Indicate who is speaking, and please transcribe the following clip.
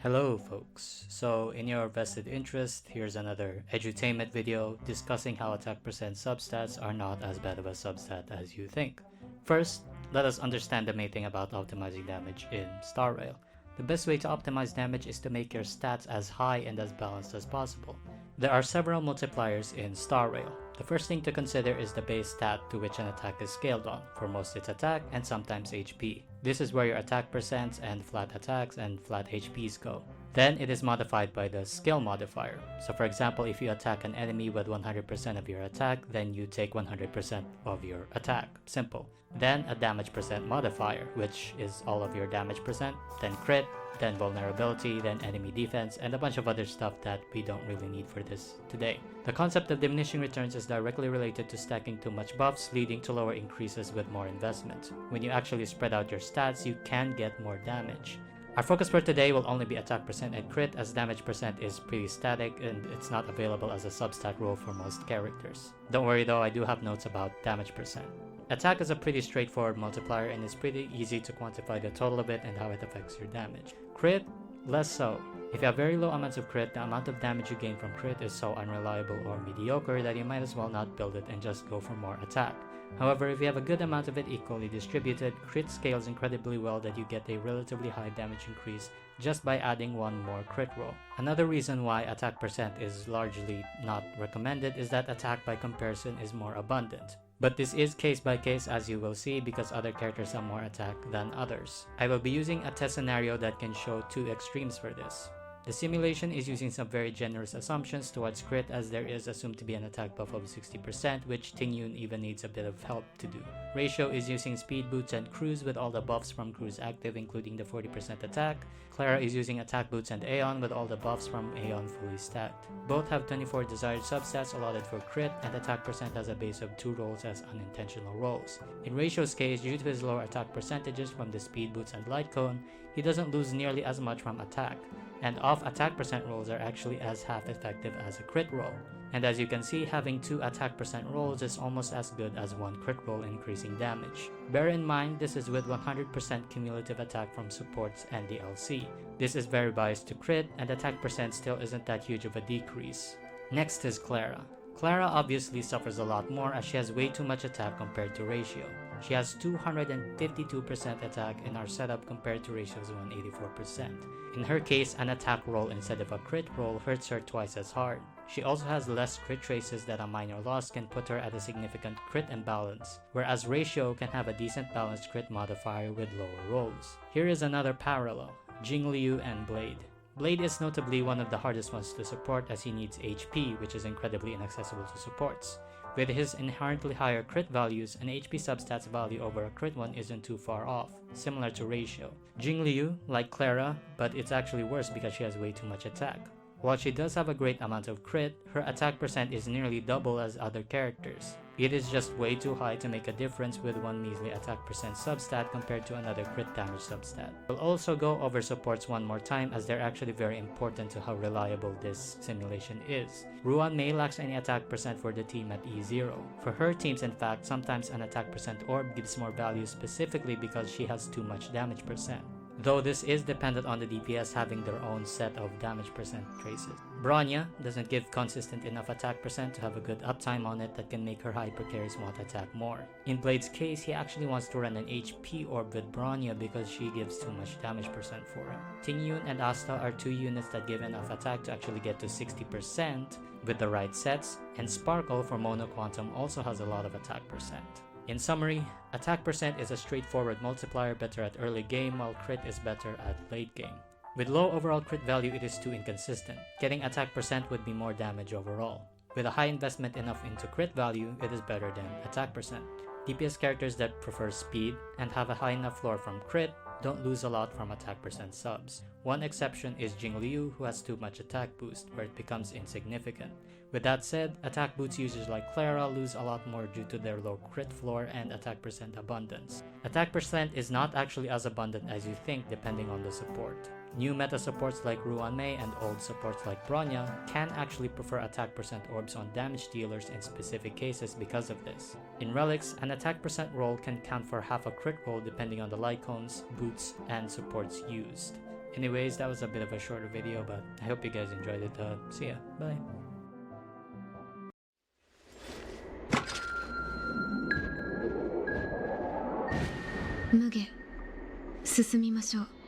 Speaker 1: Hello folks, so in your vested interest, here's another edutainment video discussing how attack percent substats are not as bad of a substat as you think. First, let us understand the main thing about optimizing damage in Star Rail. The best way to optimize damage is to make your stats as high and as balanced as possible. There are several multipliers in Star Rail. The first thing to consider is the base stat to which an attack is scaled on. For most it's attack and sometimes HP. This is where your attack percents and flat attacks and flat HPs go. Then it is modified by the skill modifier. So for example, if you attack an enemy with 100% of your attack, then you take 100% of your attack. Simple. Then a damage percent modifier, which is all of your damage percent, then crit, then vulnerability, then enemy defense, and a bunch of other stuff that we don't really need for this today. The concept of diminishing returns is directly related to stacking too much buffs, leading to lower increases with more investment. When you actually spread out your stats, you can get more damage. Our focus for today will only be attack percent and crit, as damage percent is pretty static and it's not available as a substat role for most characters. Don't worry though, I do have notes about damage percent. Attack is a pretty straightforward multiplier and it's pretty easy to quantify the total of it and how it affects your damage. Crit, less so. If you have very low amounts of crit, the amount of damage you gain from crit is so unreliable or mediocre that you might as well not build it and just go for more attack. However, if you have a good amount of it equally distributed, crit scales incredibly well that you get a relatively high damage increase just by adding one more crit roll. Another reason why attack percent is largely not recommended is that attack by comparison is more abundant. But this is case by case, as you will see, because other characters have more attack than others. I will be using a test scenario that can show two extremes for this. The simulation is using some very generous assumptions towards crit, as there is assumed to be an attack buff of 60%, which Tingyun even needs a bit of help to do. Ratio is using speed boots and cruise with all the buffs from cruise active, including the 40% attack. Clara is using attack boots and Aeon with all the buffs from Aeon fully stacked. Both have 24 desired substats allotted for crit, and attack percent has a base of 2 rolls as unintentional rolls. In Ratio's case, due to his lower attack percentages from the speed boots and light cone, he doesn't lose nearly as much from attack, and off attack percent rolls are actually as half effective as a crit roll. And as you can see, having 2 attack percent rolls is almost as good as 1 crit roll increasing damage. Bear in mind, this is with 100% cumulative attack from supports and DLC. This is very biased to crit, and attack percent still isn't that huge of a decrease. Next is Clara. Clara obviously suffers a lot more as she has way too much attack compared to Ratio. She has 252% attack in our setup compared to Ratio's 184%. In her case, an attack roll instead of a crit roll hurts her twice as hard. She also has less crit traces that a minor loss can put her at a significant crit imbalance, whereas Ratio can have a decent balanced crit modifier with lower rolls. Here is another parallel, Jingliu and Blade. Blade is notably one of the hardest ones to support as he needs HP, which is incredibly inaccessible to supports. With his inherently higher crit values, an HP substats value over a crit one isn't too far off, similar to Ratio. Jingliu, like Clara, but it's actually worse because she has way too much attack. While she does have a great amount of crit, her attack percent is nearly double as other characters. It is just way too high to make a difference with one measly attack percent substat compared to another crit damage substat. We'll also go over supports one more time as they're actually very important to how reliable this simulation is. Ruan Mei lacks any attack percent for the team at E0. For her teams, in fact, sometimes an attack percent orb gives more value specifically because she has too much damage percent, though this is dependent on the DPS having their own set of damage percent traces. Bronya doesn't give consistent enough attack percent to have a good uptime on it that can make her hyper carries want to attack more. In Blade's case, he actually wants to run an HP orb with Bronya because she gives too much damage percent for him. Tingyun and Asta are 2 units that give enough attack to actually get to 60% with the right sets, and Sparkle for Mono Quantum also has a lot of attack percent. In summary, attack percent is a straightforward multiplier better at early game, while crit is better at late game. With low overall crit value, it is too inconsistent. Getting attack percent would be more damage overall. With a high investment enough into crit value, it is better than attack percent. DPS characters that prefer speed and have a high enough floor from crit don't lose a lot from attack percent subs. One exception is Jingliu, who has too much attack boost, where it becomes insignificant. With that said, attack boots users like Clara lose a lot more due to their low crit floor and attack percent abundance. Attack percent is not actually as abundant as you think depending on the support. New meta supports like Ruan Mei and old supports like Bronya can actually prefer attack percent orbs on damage dealers in specific cases because of this. In Relics, an attack percent roll can count for half a crit roll depending on the light cones, boots, and supports used. Anyways, that was a bit of a shorter video, but I hope you guys enjoyed it. See ya. Bye.
Speaker 2: 無下進みましょう。